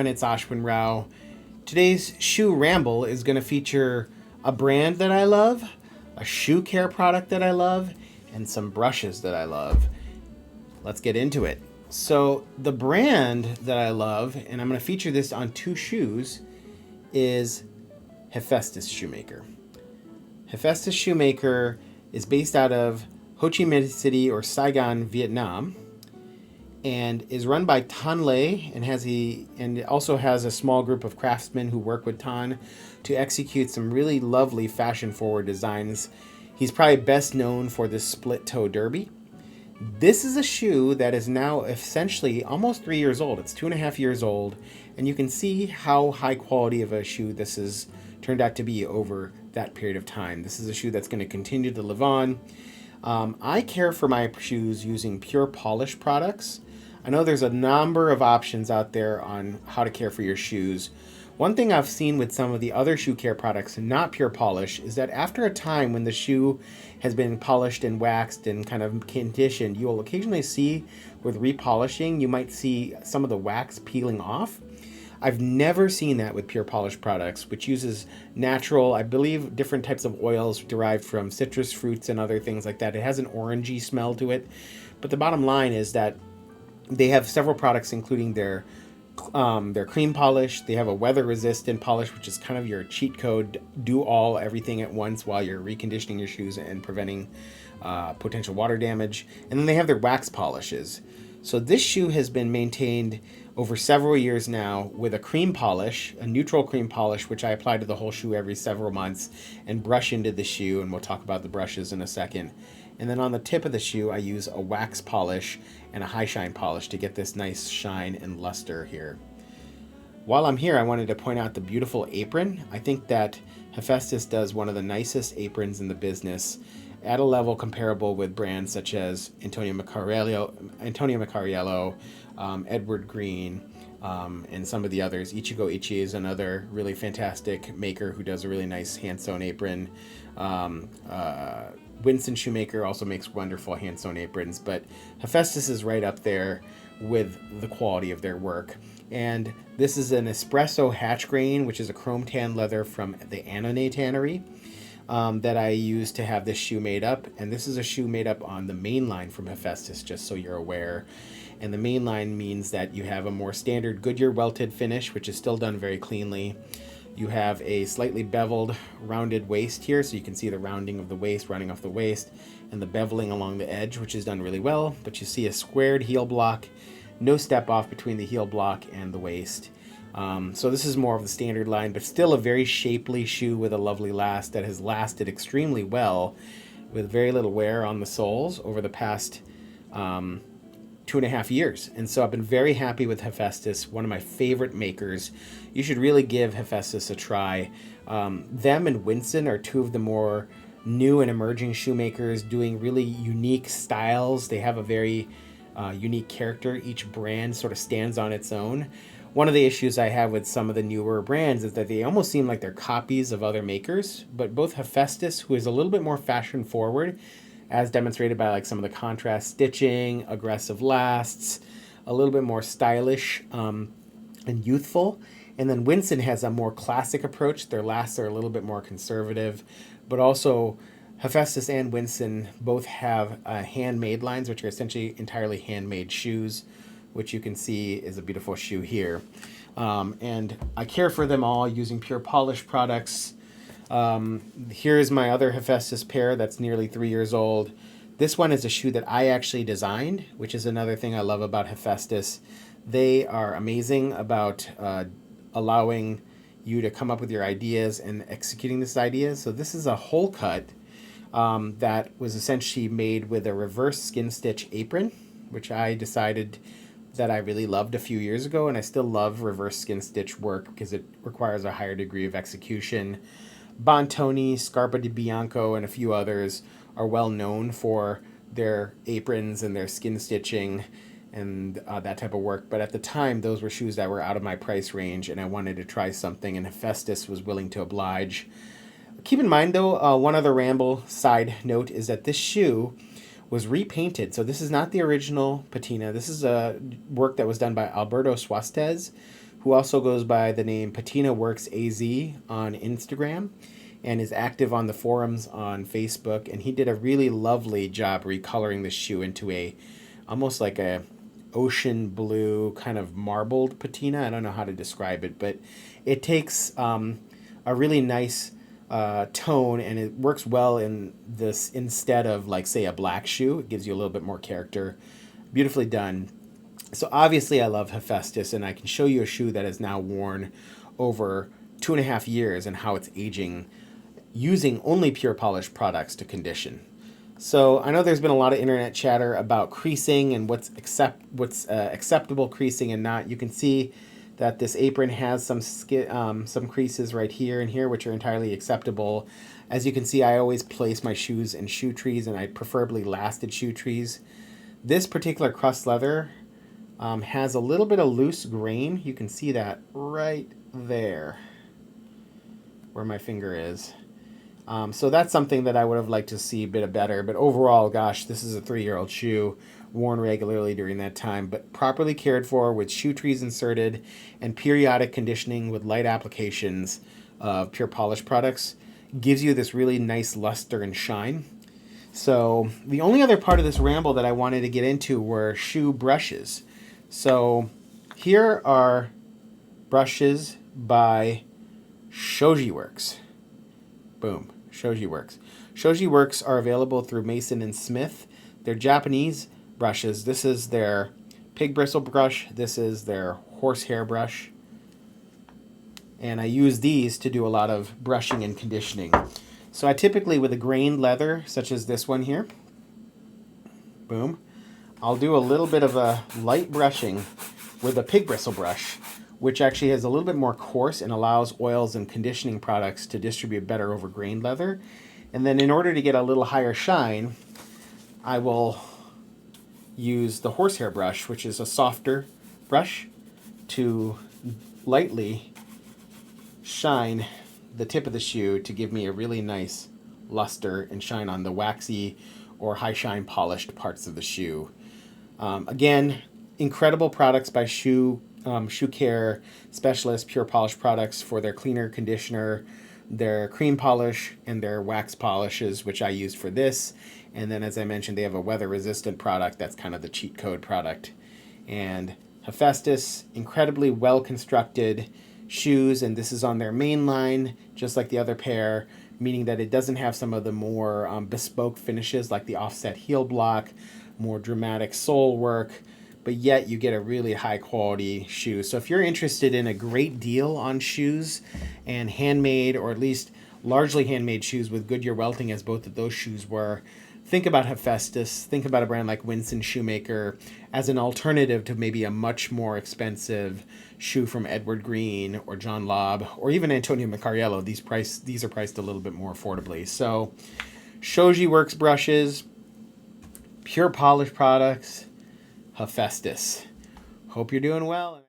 everyone, it's Ashwin Rao. Today's shoe ramble is going to feature a brand that I love, a shoe care product that I love, and some brushes that I love. Let's get into it. So the brand that I love, and I'm going to feature this on two shoes, is Hephaestus Shoemaker. Hephaestus Shoemaker is based out of Chi Minh City or Saigon, Vietnam, and is run by Tan Le, and also has a small group of craftsmen who work with Tan to execute some really lovely fashion-forward designs. He's probably best known for this split-toe derby. This is a shoe that is now essentially almost 3 years old. It's 2.5 years old, and you can see how high quality of a shoe this has turned out to be over that period of time. This is a shoe that's going to continue to live on. I care for my shoes using pure polish products. I know there's a number of options out there on how to care for your shoes. One thing I've seen with some of the other shoe care products, not pure polish, is that after a time when the shoe has been polished and waxed and kind of conditioned, you will occasionally see with repolishing, you might see some of the wax peeling off. I've never seen that with pure polish products, which uses natural, I believe, different types of oils derived from citrus fruits and other things like that. It has an orangey smell to it. But the bottom line is that they have several products, including their cream polish. They have a weather-resistant polish, which is kind of your cheat code. Do all everything at once while you're reconditioning your shoes and preventing potential water damage. And then they have their wax polishes. So this shoe has been maintained over several years now with a cream polish, a neutral cream polish, which I apply to the whole shoe every several months and brush into the shoe. And we'll talk about the brushes in a second. And then on the tip of the shoe, I use a wax polish and a high shine polish to get this nice shine and luster here. While I'm here, I wanted to point out the beautiful apron. I think that Hephaestus does one of the nicest aprons in the business at a level comparable with brands such as Antonio Macariello, Edward Green, and some of the others. Ichigo Ichi is another really fantastic maker who does a really nice hand-sewn apron. Winston Shoemaker also makes wonderful hand-sewn aprons, but Hephaestus is right up there with the quality of their work. And this is an espresso hatch grain, which is a chrome tan leather from the Annonay Tannery that I use to have this shoe made up. And this is a shoe made up on the main line from Hephaestus, just so you're aware. And the main line means that you have a more standard Goodyear welted finish, which is still done very cleanly. You have a slightly beveled, rounded waist here, so you can see the rounding of the waist running off the waist, and the beveling along the edge, which is done really well. But you see a squared heel block, no step off between the heel block and the waist. So this is more of the standard line, but still a very shapely shoe with a lovely last that has lasted extremely well with very little wear on the soles over the past 2.5 years. And so I've been very happy with Hephaestus, one of my favorite makers. You should really give Hephaestus a try. Them and Winston are two of the more new and emerging shoemakers doing really unique styles. They have a very unique character. Each brand sort of stands on its own. One of the issues I have with some of the newer brands is that they almost seem like they're copies of other makers, but both Hephaestus, who is a little bit more fashion forward, as demonstrated by like some of the contrast stitching, aggressive lasts, a little bit more stylish and youthful. And then Winston has a more classic approach. Their lasts are a little bit more conservative, but also Hephaestus and Winston both have handmade lines, which are essentially entirely handmade shoes, which you can see is a beautiful shoe here. And I care for them all using pure polish products. Here's my other Hephaestus pair that's nearly 3 years old. This one is a shoe that I actually designed, which is another thing I love about Hephaestus. They are amazing about allowing you to come up with your ideas and executing this idea. So this is a hole cut that was essentially made with a reverse skin stitch apron, which I decided that I really loved a few years ago, and I still love reverse skin stitch work because it requires a higher degree of execution. Bontoni, Scarpa di Bianco, and a few others are well known for their aprons and their skin stitching and that type of work. But at the time, those were shoes that were out of my price range, and I wanted to try something, and Hephaestus was willing to oblige. Keep in mind, though, one other Ramble side note is that this shoe was repainted. So this is not the original patina. This is a work that was done by Alberto Suastez, who also goes by the name Patina Works AZ on Instagram and is active on the forums on Facebook. And he did a really lovely job recoloring the shoe into a almost like a ocean blue kind of marbled patina. I don't know how to describe it, but it takes a really nice tone, and it works well in this instead of like say a black shoe. It gives you a little bit more character. Beautifully done. So obviously I love Hephaestus, and I can show you a shoe that is now worn over 2.5 years and how it's aging using only pure polished products to condition. So I know there's been a lot of internet chatter about creasing and what's acceptable creasing and not. You can see that this apron has some creases right here and here, which are entirely acceptable. As you can see, I always place my shoes in shoe trees, and I preferably lasted shoe trees. This particular crust leather has a little bit of loose grain. You can see that right there where my finger is. So that's something that I would have liked to see a bit better. But overall, gosh, this is a 3-year-old shoe, worn regularly during that time, but properly cared for with shoe trees inserted and periodic conditioning with light applications of pure polish products gives you this really nice luster and shine. So the only other part of this ramble that I wanted to get into were shoe brushes. So here are brushes by Shoji Works. Boom, Shoji Works. Shoji Works are available through Mason and Smith. They're Japanese brushes. This is their pig bristle brush. This is their horsehair brush. And I use these to do a lot of brushing and conditioning. So I typically, with a grained leather, such as this one here, boom, I'll do a little bit of a light brushing with a pig bristle brush, which actually has a little bit more coarse and allows oils and conditioning products to distribute better over grained leather. And then in order to get a little higher shine, I will use the horsehair brush, which is a softer brush, to lightly shine the tip of the shoe to give me a really nice luster and shine on the waxy or high shine polished parts of the shoe. Again, incredible products by shoecare specialist pure polish products for their cleaner, conditioner, their cream polish, and their wax polishes, which I used for this. And then, as I mentioned, they have a weather resistant product that's kind of the cheat code product. And Hephaestus, incredibly well constructed shoes, and this is on their main line, just like the other pair, meaning that it doesn't have some of the more bespoke finishes like the offset heel block, more dramatic sole work, but yet you get a really high quality shoe. So if you're interested in a great deal on shoes and handmade, or at least largely handmade shoes with Goodyear welting, as both of those shoes were, think about Hephaestus. Think about a brand like Shoemaker as an alternative to maybe a much more expensive shoe from Edward Green or John Lobb or even Antonio Macariello. These are priced a little bit more affordably. So Shoji Works brushes, pure polish products, Hephaestus. Hope you're doing well.